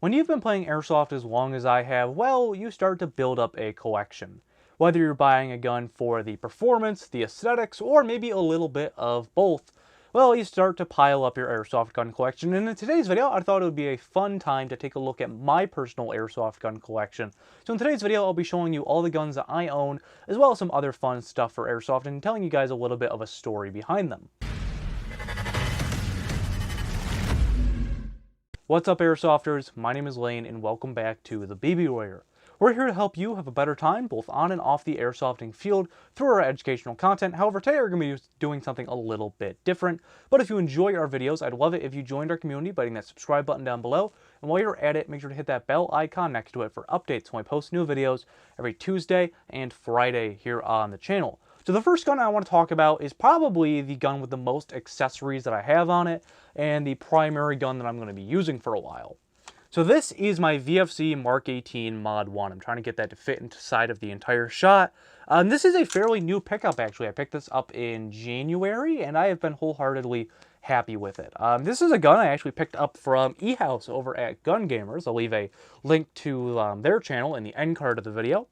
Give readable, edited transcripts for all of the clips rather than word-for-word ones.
When you've been playing Airsoft as long as I have, well, you start to build up a collection. Whether you're buying a gun for the performance, the aesthetics, or maybe a little bit of both, well, you start to pile up your Airsoft gun collection. And in today's video, I thought it would be a fun time to take a look at my personal Airsoft gun collection. So in today's video, I'll be showing you all the guns that I own, as well as some other fun stuff for Airsoft, and telling you guys a little bit of a story behind them. What's up, Airsofters? My name is Lane, and welcome back to the BB Warrior. We're here to help you have a better time, both on and off the airsofting field, through our educational content. However, today we're going to be doing something a little bit different. But if you enjoy our videos, I'd love it if you joined our community by hitting that subscribe button down below. And while you're at it, make sure to hit that bell icon next to it for updates when I post new videos every Tuesday and Friday here on the channel. So the first gun I want to talk about is probably the gun with the most accessories that I have on it, and the primary gun that I'm going to be using for a while. So this is my VFC Mark 18 Mod 1. I'm trying to get that to fit inside of the entire shot. This is a fairly new pickup, actually. I picked this up in January, and I have been wholeheartedly happy with it. This is a gun I actually picked up from eHouse over at Gun Gamers. I'll leave a link to their channel in the end card of the video.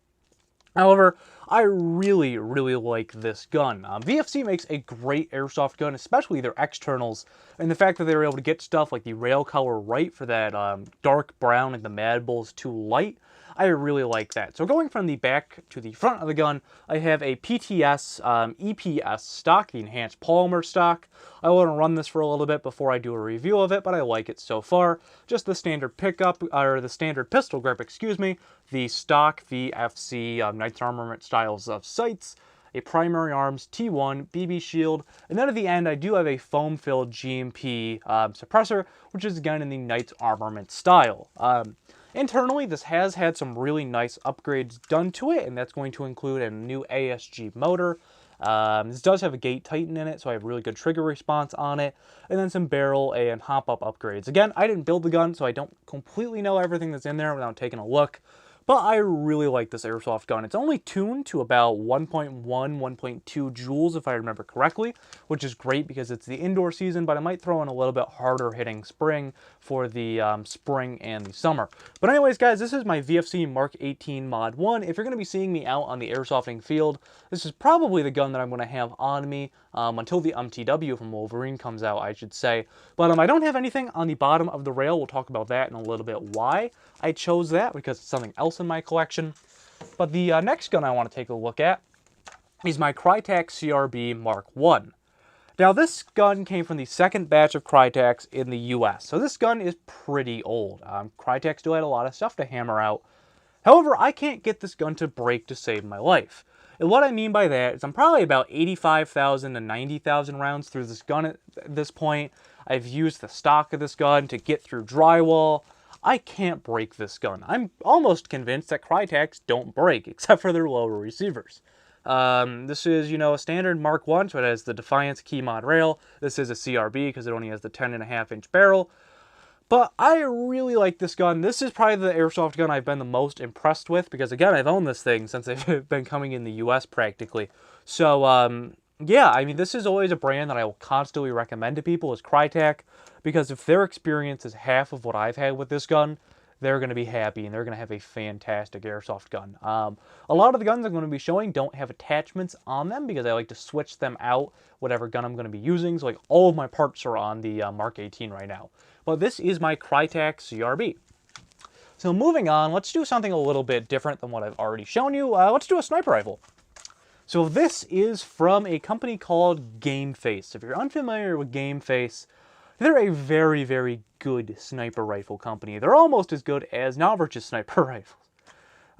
However, I really like this gun. VFC makes a great airsoft gun, especially their externals, and the fact that they were able to get stuff like the rail color right for that dark brown and the Mad Bull's too light. I really like that. So going from the back to the front of the gun, I have a PTS EPS stock, the enhanced polymer stock. I want to run this for a little bit before I do a review of it, but I like it so far. Just the standard pickup, or the standard pistol grip, excuse me, the stock VFC Knights Armament styles of sights, a primary arms T1 BB shield, and then at the end I do have a foam-filled GMP suppressor, which is again in the Knights Armament style. Internally, this has had some really nice upgrades done to it, and that's going to include a new ASG motor. This does have a gate tighten in it, so I have really good trigger response on it, and then some barrel and hop-up upgrades. Again, I didn't build the gun, so I don't completely know everything that's in there without taking a look. But I really like this airsoft gun. It's only tuned to about 1.1, 1.2 joules, if I remember correctly, which is great because it's the indoor season, but I might throw in a little bit harder hitting spring for the spring and the summer. But anyways, guys, this is my VFC Mark 18 Mod 1. If you're going to be seeing me out on the airsofting field, this is probably the gun that I'm going to have on me until the MTW from Wolverine comes out, I should say. But I don't have anything on the bottom of the rail. We'll talk about that in a little bit why I chose that, because it's something else in my collection. But the next gun I want to take a look at is my Krytac CRB Mark 1. Now this gun came from the second batch of Krytacs in the US, so this gun is pretty old. Krytac still had a lot of stuff to hammer out. However, I can't get this gun to break to save my life. And what I mean by that is I'm probably about 85,000 to 90,000 rounds through this gun at this point. I've used the stock of this gun to get through drywall. I can't break this gun. I'm almost convinced that Krytacs don't break, except for their lower receivers. This is, you know, a standard Mark 1, so it has the Defiance key mod rail. This is a CRB because it only has the 10.5-inch barrel. But I really like this gun. This is probably the airsoft gun I've been the most impressed with, because again, I've owned this thing since they've been coming in the US practically. So, yeah, I mean, this is always a brand that I will constantly recommend to people, is Krytac, because if their experience is half of what I've had with this gun, they're going to be happy, and they're going to have a fantastic airsoft gun. A lot of the guns I'm going to be showing don't have attachments on them, because I like to switch them out whatever gun I'm going to be using. So like all of my parts are on the Mark 18 right now. But this is my Krytac CRB. So moving on, let's do something a little bit different than what I've already shown you. Let's do a sniper rifle. So this is from a company called GameFace. If you're unfamiliar with GameFace, they're a very good sniper rifle company. They're almost as good as Novrich's sniper rifles.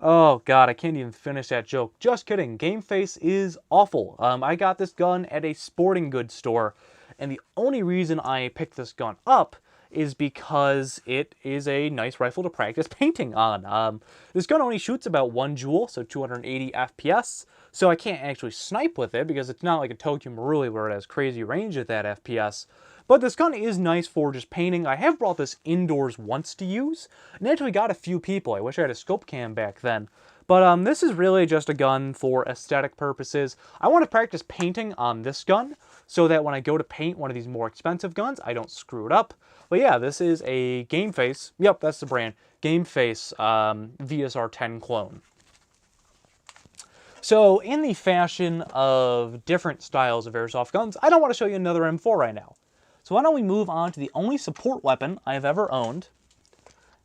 Oh god, I can't even finish that joke. Just kidding. GameFace is awful. I got this gun at a sporting goods store, and the only reason I picked this gun up is because it is a nice rifle to practice painting on. This gun only shoots about 1 joule, so 280 FPS, so I can't actually snipe with it because it's not like a Tokyo Marui where it has crazy range at that FPS. But this gun is nice for just painting. I have brought this indoors once to use, and actually got a few people. I wish I had a scope cam back then. But this is really just a gun for aesthetic purposes. I want to practice painting on this gun so that when I go to paint one of these more expensive guns, I don't screw it up. But yeah, this is a Game Face. Yep, that's the brand. Game Face VSR 10 clone. So in the fashion of different styles of airsoft guns, I don't want to show you another M4 right now. So why don't we move on to the only support weapon I've ever owned,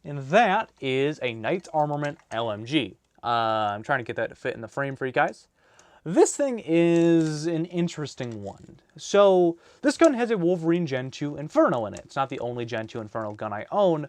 and that is a Knight's Armament LMG. I'm trying to get that to fit in the frame for you guys. This thing is an interesting one. So this gun has a Wolverine Gen 2 Inferno in it. It's not the only Gen 2 Inferno gun I own,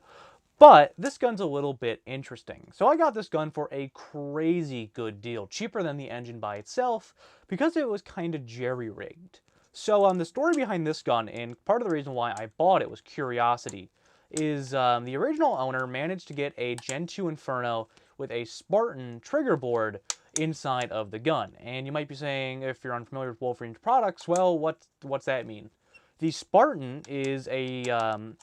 but this gun's a little bit interesting. So I got this gun for a crazy good deal, cheaper than the engine by itself, because it was kind of jerry-rigged. So the story behind this gun, and part of the reason why I bought it was curiosity, is the original owner managed to get a Gen 2 Inferno with a Spartan trigger board inside of the gun. And you might be saying, if you're unfamiliar with Wolverine's products, well, what's that mean? The Spartan is a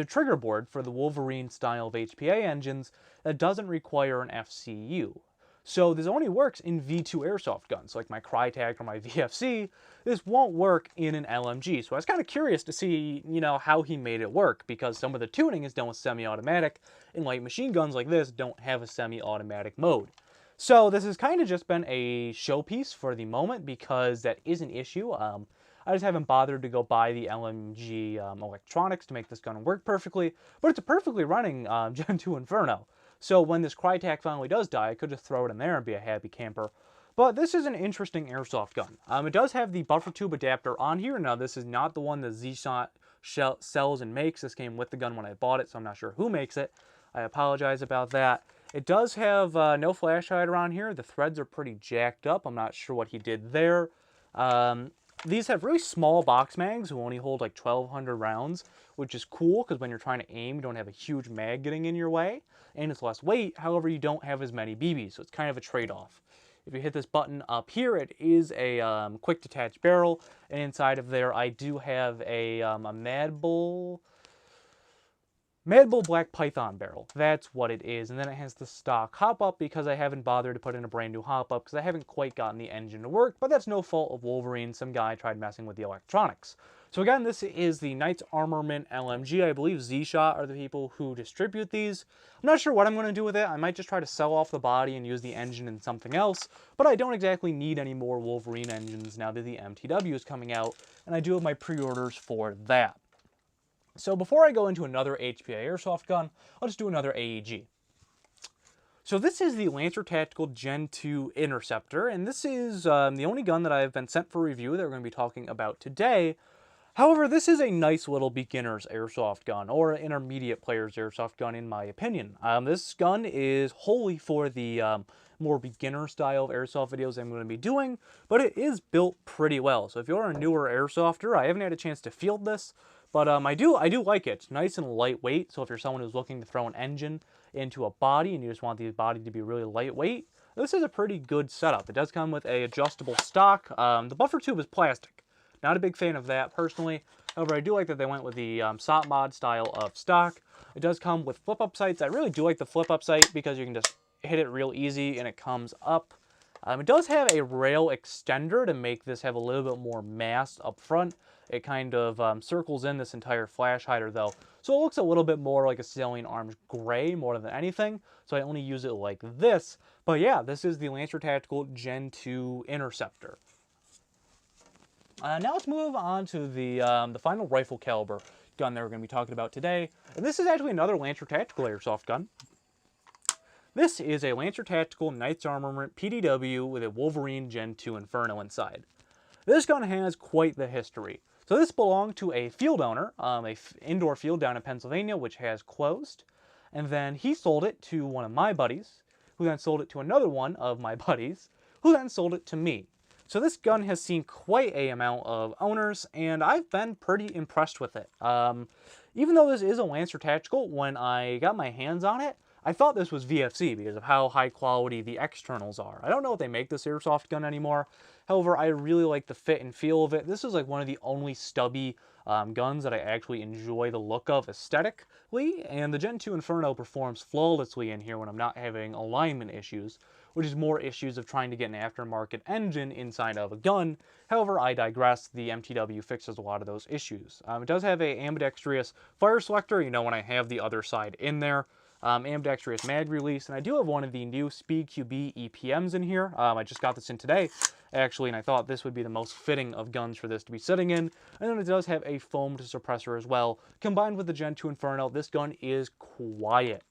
trigger board for the Wolverine style of HPA engines that doesn't require an FCU. So this only works in V2 airsoft guns, like my Krytac or my VFC. This won't work in an LMG. So I was kind of curious to see, how he made it work, because some of the tuning is done with semi-automatic, and light machine guns like this don't have a semi-automatic mode. So this has kind of just been a showpiece for the moment, because that is an issue. I just haven't bothered to go buy the LMG electronics to make this gun work perfectly, but it's a perfectly running Gen 2 Inferno. So when this Krytac finally does die, I could just throw it in there and be a happy camper. But this is an interesting airsoft gun. It does have the buffer tube adapter on here. Now, this is not the one that Z-Shot sells and makes. This came with the gun when I bought it, so I'm not sure who makes it. I apologize about that. It does have no flash hider on here. The threads are pretty jacked up. I'm not sure what he did there. These have really small box mags who only hold like 1,200 rounds, which is cool because when you're trying to aim, you don't have a huge mag getting in your way, and it's less weight. However, you don't have as many BBs, so it's kind of a trade-off. If you hit this button up here, it is a quick detach barrel, and inside of there, I do have a Mad Bull Black Python barrel. That's what it is. And then it has the stock hop-up because I haven't bothered to put in a brand new hop-up because I haven't quite gotten the engine to work, but that's no fault of Wolverine. Some guy tried messing with the electronics. So again, this is the Knight's Armament LMG. I believe Z-Shot are the people who distribute these. I'm not sure what I'm going to do with it. I might just try to sell off the body and use the engine in something else, but I don't exactly need any more Wolverine engines now that the MTW is coming out, and I do have my pre-orders for that. So before I go into another HPA airsoft gun, I'll just do another AEG. So this is the Lancer Tactical Gen 2 Interceptor, and this is the only gun that I've been sent for review that we're going to be talking about today. However, this is a nice little beginner's airsoft gun, or an intermediate player's airsoft gun in my opinion. This gun is wholly for the more beginner style of airsoft videos I'm going to be doing, but it is built pretty well. So if you're a newer airsofter, I haven't had a chance to field this, but I do like it. It's nice and lightweight, so if you're someone who's looking to throw an engine into a body and you just want the body to be really lightweight, this is a pretty good setup. It does come with a adjustable stock. The buffer tube is plastic. Not a big fan of that personally. However, I do like that they went with the SOT mod style of stock. It does come with flip-up sights. I really do like the flip-up sight because you can just hit it real easy and it comes up. It does have a rail extender to make this have a little bit more mass up front. It kind of circles in this entire flash hider though. So it looks a little bit more like a Salient Arms gray more than anything. So I only use it like this. But yeah, this is the Lancer Tactical Gen 2 Interceptor. Now let's move on to the final rifle caliber gun that we're going to be talking about today. And this is actually another Lancer Tactical airsoft gun. This is a Lancer Tactical Knight's Armament PDW with a Wolverine Gen 2 Inferno inside. This gun has quite the history. So this belonged to a field owner, an indoor field down in Pennsylvania, which has closed. And then he sold it to one of my buddies, who then sold it to another one of my buddies, who then sold it to me. So this gun has seen quite a amount of owners, and I've been pretty impressed with it. Even though this is a Lancer Tactical, when I got my hands on it, I thought this was VFC because of how high quality the externals are. I don't know if they make this airsoft gun anymore. However, I really like the fit and feel of it. This is like one of the only stubby guns that I actually enjoy the look of aesthetically, and the Gen 2 Inferno performs flawlessly in here when I'm not having alignment issues, which is more issues of trying to get an aftermarket engine inside of a gun. However, I digress. The MTW fixes a lot of those issues. It does have a ambidextrous fire selector, you know, when I have the other side in there. Ambidextrous mag release, and I do have one of the new Speed QB EPMs in here. I just got this in today, actually, and I thought this would be the most fitting of guns for this to be sitting in. And then it does have a foamed suppressor as well. Combined with the Gen 2 Inferno, this gun is quiet.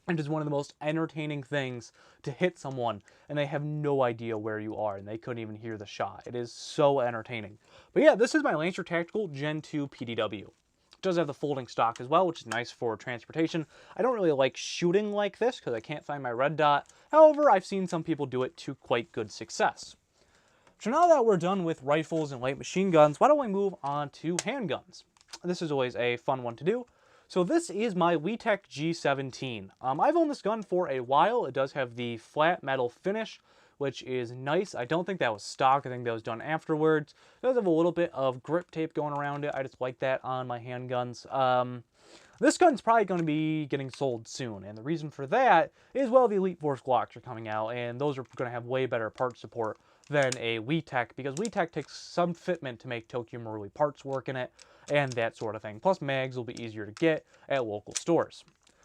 It is one of the most entertaining things to hit someone, and they have no idea where you are, and they couldn't even hear the shot. It is so entertaining. But yeah, this is my Lancer Tactical Gen 2 PDW. It does have the folding stock as well, which is nice for transportation. I don't really like shooting like this because I can't find my red dot. However, I've seen some people do it to quite good success. So now that we're done with rifles and light machine guns, why don't we move on to handguns? This is always a fun one to do. So this is my Krytac G17. I've owned this gun for a while. It does have the flat metal finish, which is nice. I don't think that was stock. I think that was done afterwards. It does have a little bit of grip tape going around it. I just like that on my handguns. This gun's probably going to be getting sold soon, and the reason for that is, well, the Elite Force Glocks are coming out, and those are going to have way better part support than a Krytac, because Krytac takes some fitment to make Tokyo Marui parts work in it, and that sort of thing. Plus, mags will be easier to get at local stores.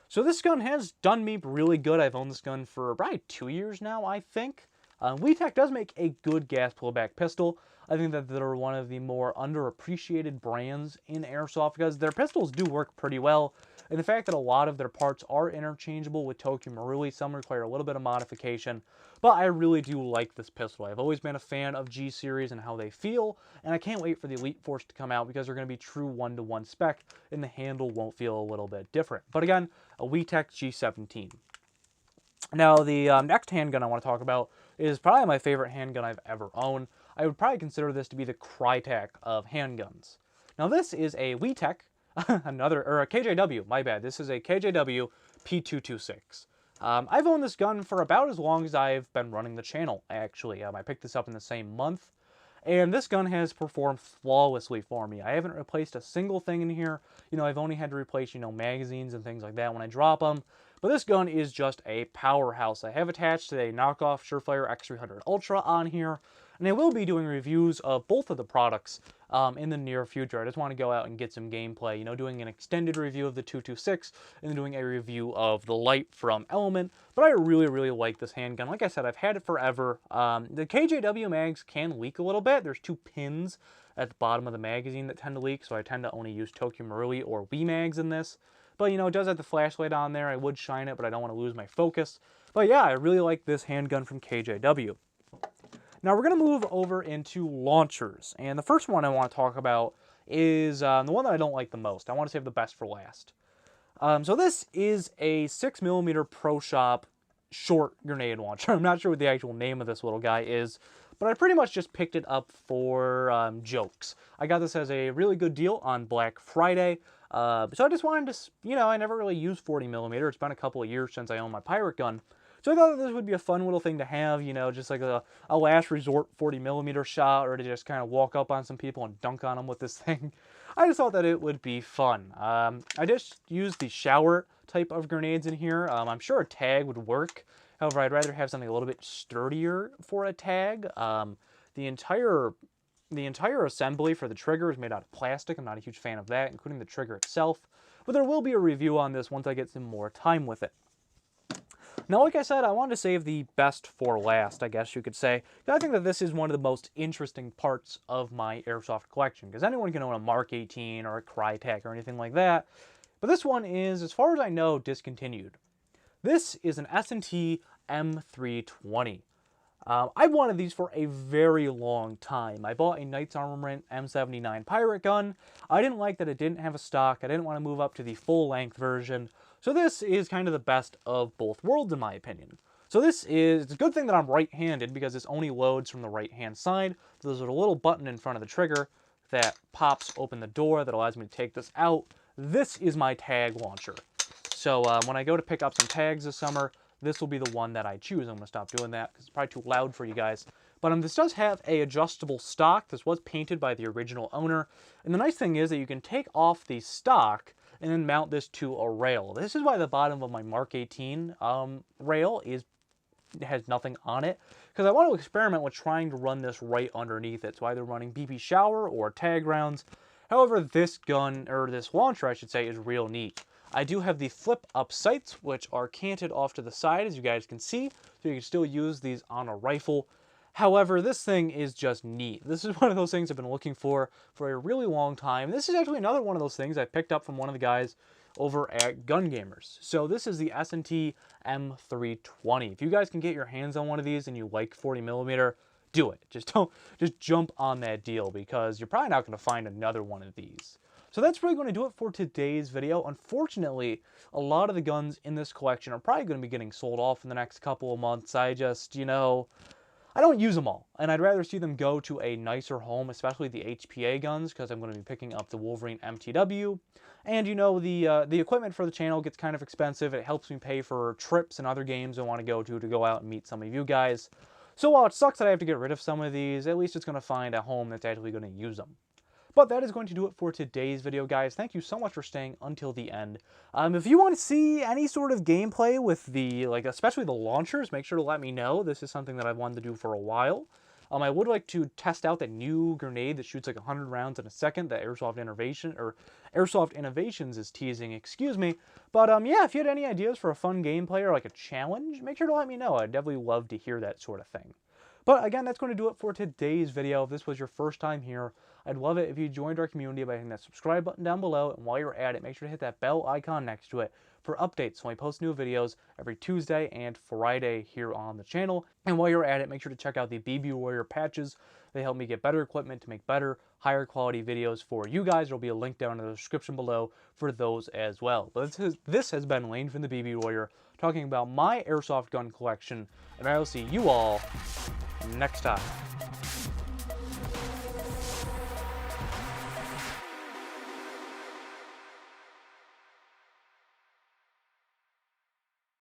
So this gun has done me really good. I've owned this gun for probably 2 years now, I think. Krytac does make a good gas pullback pistol. I think that they're one of the more underappreciated brands in Airsoft because their pistols do work pretty well. And the fact that a lot of their parts are interchangeable with Tokyo Marui, some require a little bit of modification. But I really do like this pistol. I've always been a fan of G Series and how they feel. And I can't wait for the Elite Force to come out because they're going to be true 1-to-1 spec. And the handle won't feel a little bit different. But again, a Krytac G17. Now, the next handgun I want to talk about is probably my favorite handgun I've ever owned. I would probably consider this to be the Krytac of handguns. Now, this is a Krytac, a KJW, my bad. This is a KJW P226. I've owned this gun for about as long as I've been running the channel, actually. I picked this up in the same month, and this gun has performed flawlessly for me. I haven't replaced a single thing in here. You know, I've only had to replace, magazines and things like that when I drop them. But this gun is just a powerhouse. I have attached a knockoff Surefire X300 Ultra on here, and I will be doing reviews of both of the products in the near future. I just want to go out and get some gameplay, doing an extended review of the 226 and then doing a review of the light from Element. But I really, really like this handgun. Like I said, I've had it forever. The KJW mags can leak a little bit. There's 2 pins at the bottom of the magazine that tend to leak, so I tend to only use Tokyo Marui or Wii mags in this. But, it does have the flashlight on there. I would shine it, but I don't want to lose my focus. But yeah, I really like this handgun from KJW. Now we're going to move over into launchers. And the first one I want to talk about is the one that I don't like the most. I want to save the best for last. So this is a 6mm Pro Shop short grenade launcher. I'm not sure what the actual name of this little guy is, but I pretty much just picked it up for jokes. I got this as a really good deal on Black Friday. So I just wanted to, I never really used 40mm. It's been a couple of years since I owned my pirate gun. So I thought that this would be a fun little thing to have, just like a last resort 40mm shot, or to just kind of walk up on some people and dunk on them with this thing. I just thought that it would be fun. I just used the shower type of grenades in here. I'm sure a tag would work. However, I'd rather have something a little bit sturdier for a tag. The entire assembly for the trigger is made out of plastic. I'm not a huge fan of that, including the trigger itself. But there will be a review on this once I get some more time with it. Now, like I said, I wanted to save the best for last, I guess you could say. I think that this is one of the most interesting parts of my Airsoft collection, because anyone can own a Mark 18 or a Krytac or anything like that. But this one is, as far as I know, discontinued. This is an S&T M320. I've wanted these for a very long time. I bought a Knights Armament M79 Pirate gun. I didn't like that it didn't have a stock. I didn't want to move up to the full-length version. So this is kind of the best of both worlds, in my opinion. So it's a good thing that I'm right-handed, because this only loads from the right-hand side. So there's a little button in front of the trigger that pops open the door that allows me to take this out. This is my tag launcher. So when I go to pick up some tags this summer, this will be the one that I choose. I'm going to stop doing that because it's probably too loud for you guys. But this does have a adjustable stock. This was painted by the original owner. And the nice thing is that you can take off the stock and then mount this to a rail. This is why the bottom of my Mark 18 rail has nothing on it, because I want to experiment with trying to run this right underneath it. So either running BB shower or tag rounds. However, this gun, or this launcher I should say, is real neat. I do have the flip up sights, which are canted off to the side, as you guys can see, so you can still use these on a rifle. However, this thing is just neat. This is one of those things I've been looking for a really long time. This is actually another one of those things I picked up from one of the guys over at Gun Gamers. So this is the S&T M320. If you guys can get your hands on one of these and you like 40mm, do it. Just jump on that deal, because you're probably not going to find another one of these. So that's really going to do it for today's video. Unfortunately, a lot of the guns in this collection are probably going to be getting sold off in the next couple of months. I just, I don't use them all, and I'd rather see them go to a nicer home, especially the HPA guns, because I'm going to be picking up the Wolverine MTW. And the equipment for the channel gets kind of expensive. It helps me pay for trips and other games I want to go out and meet some of you guys. So while it sucks that I have to get rid of some of these, at least it's going to find a home that's actually going to use them. But that is going to do it for today's video, guys. Thank you so much for staying until the end. If you want to see any sort of gameplay with the, especially the launchers, make sure to let me know. This is something that I've wanted to do for a while. I would like to test out that new grenade that shoots like 100 rounds in a second that Airsoft Innovations is teasing, excuse me. But yeah, if you had any ideas for a fun gameplay or like a challenge, make sure to let me know. I'd definitely love to hear that sort of thing. But again, that's going to do it for today's video. If this was your first time here, I'd love it if you joined our community by hitting that subscribe button down below. And while you're at it, make sure to hit that bell icon next to it for updates when we post new videos every Tuesday and Friday here on the channel. And while you're at it, make sure to check out the BB Warrior patches. They help me get better equipment to make better, higher quality videos for you guys. There'll be a link down in the description below for those as well. But this has been Lane from the BB Warrior talking about my Airsoft gun collection, and I will see you all next time.